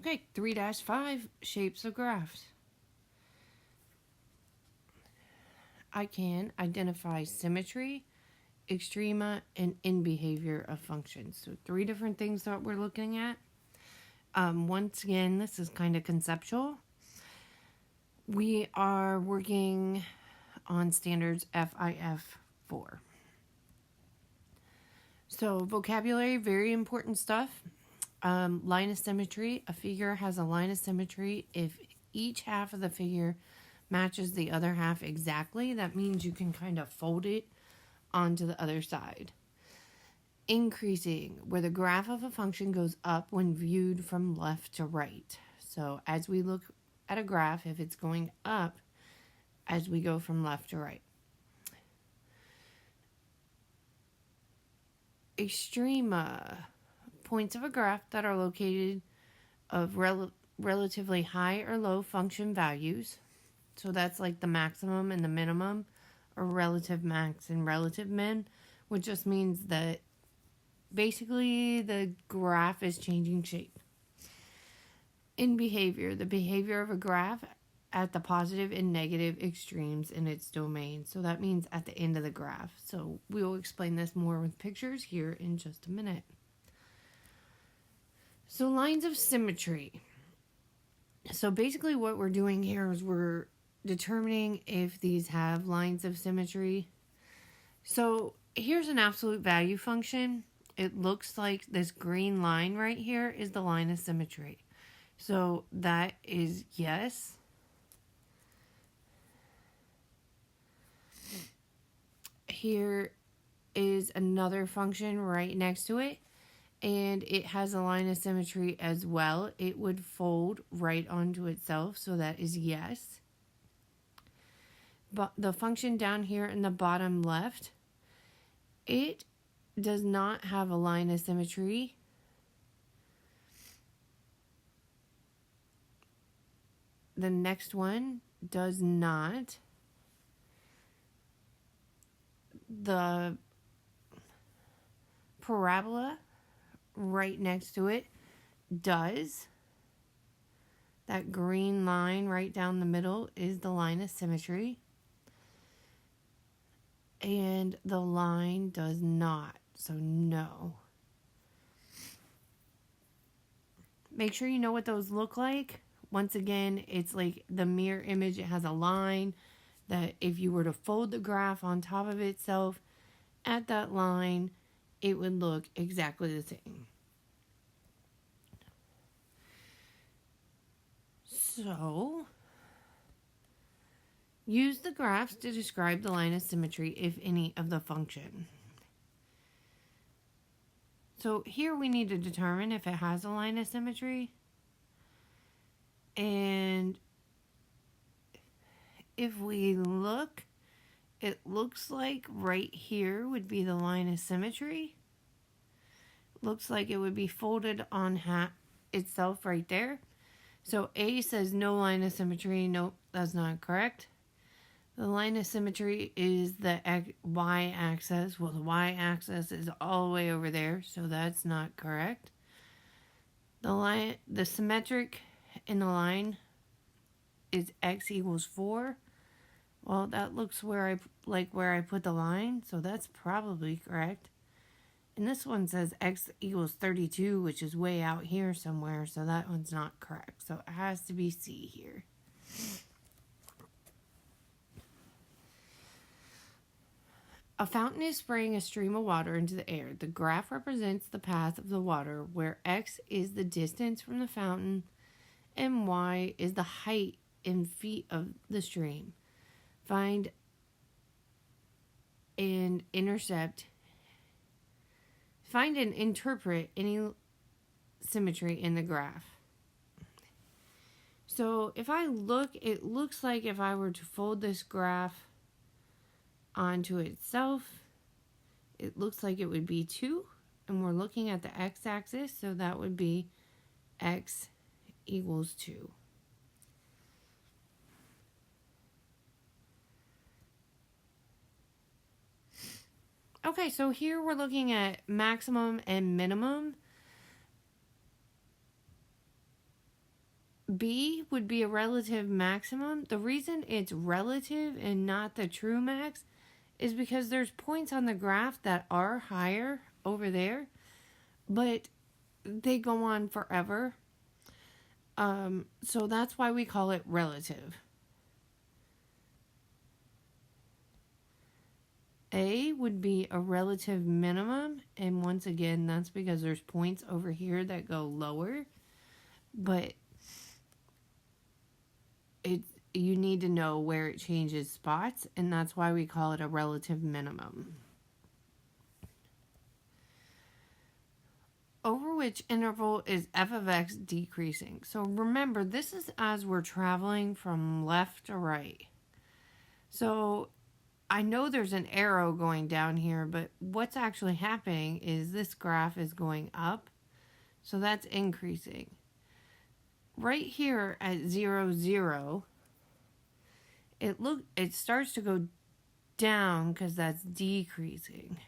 Okay, 3-5, shapes of graphs. I can identify symmetry, extrema, and in behavior of functions. So 3 different things that we're looking at. Once again, this is kind of conceptual. We are working on standards FIF 4. So vocabulary, very important stuff. Line of symmetry. A figure has a line of symmetry if each half of the figure matches the other half exactly. That means you can kind of fold it onto the other side. Increasing, where the graph of a function goes up when viewed from left to right. So as we look at a graph, if it's going up as we go from left to right. Extrema, points of a graph that are located of relatively high or low function values. So that's like the maximum and the minimum, or relative max and relative min, which just means that basically the graph is changing shape. In behavior, the behavior of a graph at the positive and negative extremes in its domain. So that means at the end of the graph. So we will explain this more with pictures here in just a minute. So lines of symmetry. So basically what we're doing here is we're determining if these have lines of symmetry. So here's an absolute value function. It looks like this green line right here is the line of symmetry. So that is yes. Here is another function right next to it, and it has a line of symmetry as well. It would fold right onto itself, so that is yes. But the function down here in the bottom left, it does not have a line of symmetry. The next one does not. The parabola right next to it does. That green line right down the middle is the line of symmetry. And the line does not, so no. Make sure you know what those look like. Once again, it's like the mirror image. It has a line that if you were to fold the graph on top of itself at that line, it would look exactly the same. So, use the graphs to describe the line of symmetry, if any, of the function. So here we need to determine if it has a line of symmetry. And if we look, it looks like right here would be the line of symmetry. Looks like it would be folded on itself right there. So A says no line of symmetry. Nope, that's not correct. The line of symmetry is the y-axis. Well, the y-axis is all the way over there, so that's not correct. The symmetric in the line is x equals 4. Well, that looks where I put the line, so that's probably correct. And this one says x equals 32, which is way out here somewhere, so that one's not correct. So it has to be C here. A fountain is spraying a stream of water into the air. The graph represents the path of the water, where x is the distance from the fountain and y is the height in feet of the stream. Find and interpret any symmetry in the graph. So if I look, it looks like if I were to fold this graph onto itself, it looks like it would be 2, and we're looking at the x-axis, so that would be x equals 2. Okay, so here we're looking at maximum and minimum. B would be a relative maximum. The reason it's relative and not the true max is because there's points on the graph that are higher over there, but they go on forever. So that's why we call it relative. A would be a relative minimum, and once again, that's because there's points over here that go lower, but you need to know where it changes spots, and that's why we call it a relative minimum. Over which interval is f of x decreasing? So remember, this is as we're traveling from left to right. So I know there's an arrow going down here, but what's actually happening is this graph is going up. So that's increasing. Right here at 0, 0, it starts to go down because that's decreasing.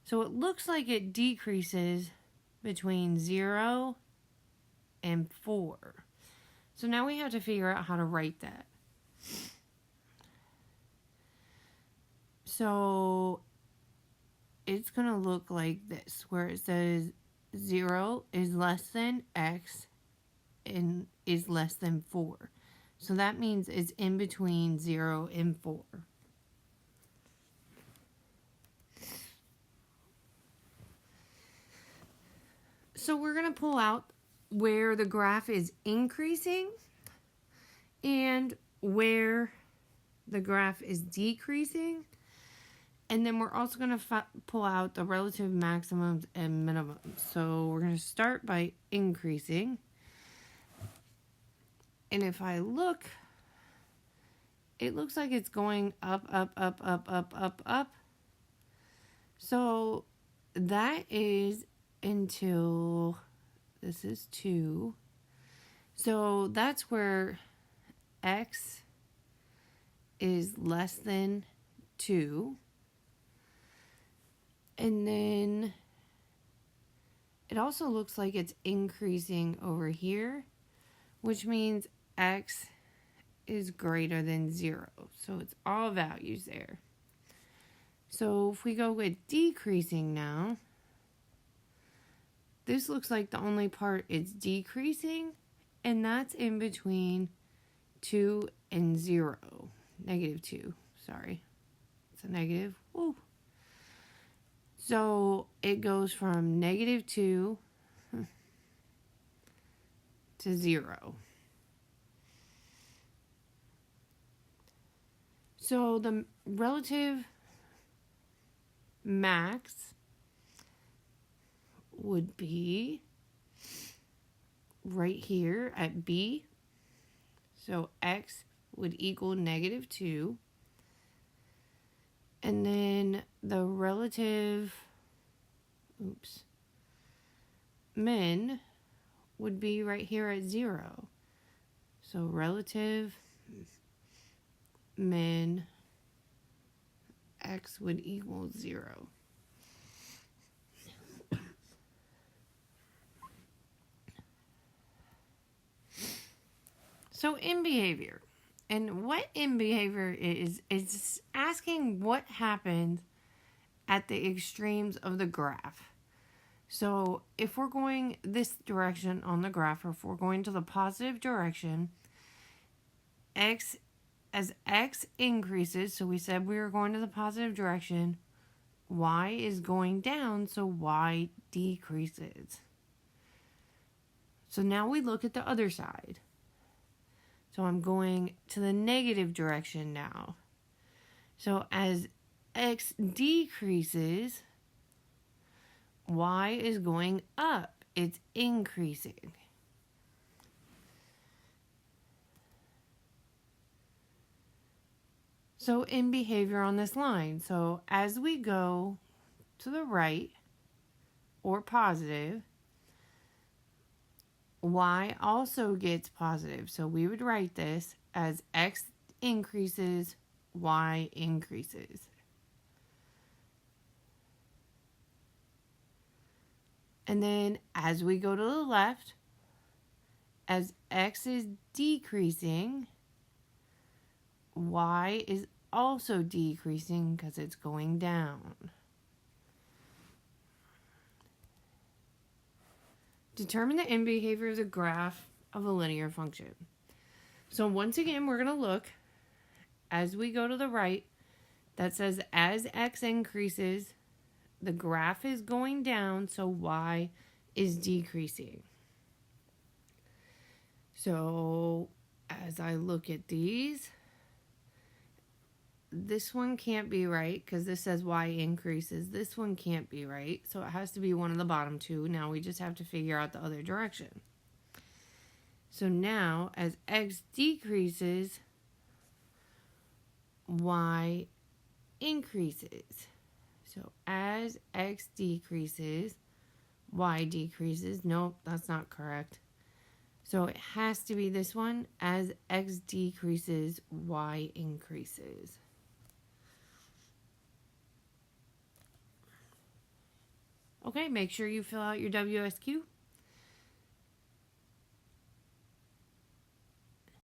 So it looks like it decreases between 0 and 4. So now we have to figure out how to write that. So it's going to look like this, where it says 0 is less than x and is less than 4. So that means it's in between 0 and 4. So we're going to pull out where the graph is increasing and where the graph is decreasing. And then we're also going to pull out the relative maximums and minimums. So we're going to start by increasing. And if I look, it looks like it's going up, up, up, up, up, up, up. So that is until this is 2. So that's where x is less than 2. And then it also looks like it's increasing over here, which means x is greater than 0. So it's all values there. So if we go with decreasing now, this looks like the only part it's decreasing, and that's in between 2 and 0. Negative 2, sorry. It's a negative. Woo. So it goes from negative 2 to 0. So the relative max would be right here at B. So x would equal negative 2. And then the relative min would be right here at 0. So relative min x would equal 0. So in behavior, and what in behavior is asking what happens at the extremes of the graph. So if we're going this direction on the graph, or if we're going to the positive direction, as x increases, so we said we were going to the positive direction, y is going down, so y decreases. So now we look at the other side. So I'm going to the negative direction now. So as x decreases, y is going up. It's increasing. So in behavior on this line, so as we go to the right or positive, y also gets positive. So we would write this as x increases, y increases. And then as we go to the left, as x is decreasing, y is also decreasing because it's going down. Determine the end behavior of the graph of a linear function. So once again, we're going to look as we go to the right that says as x increases, the graph is going down, so y is decreasing. So as I look at these, this one can't be right because this says y increases. This one can't be right, so it has to be one of the bottom two. Now we just have to figure out the other direction. So now as x decreases, y increases. So as x decreases, y decreases. Nope, that's not correct. So it has to be this one. As x decreases, y increases. Okay, make sure you fill out your WSQ.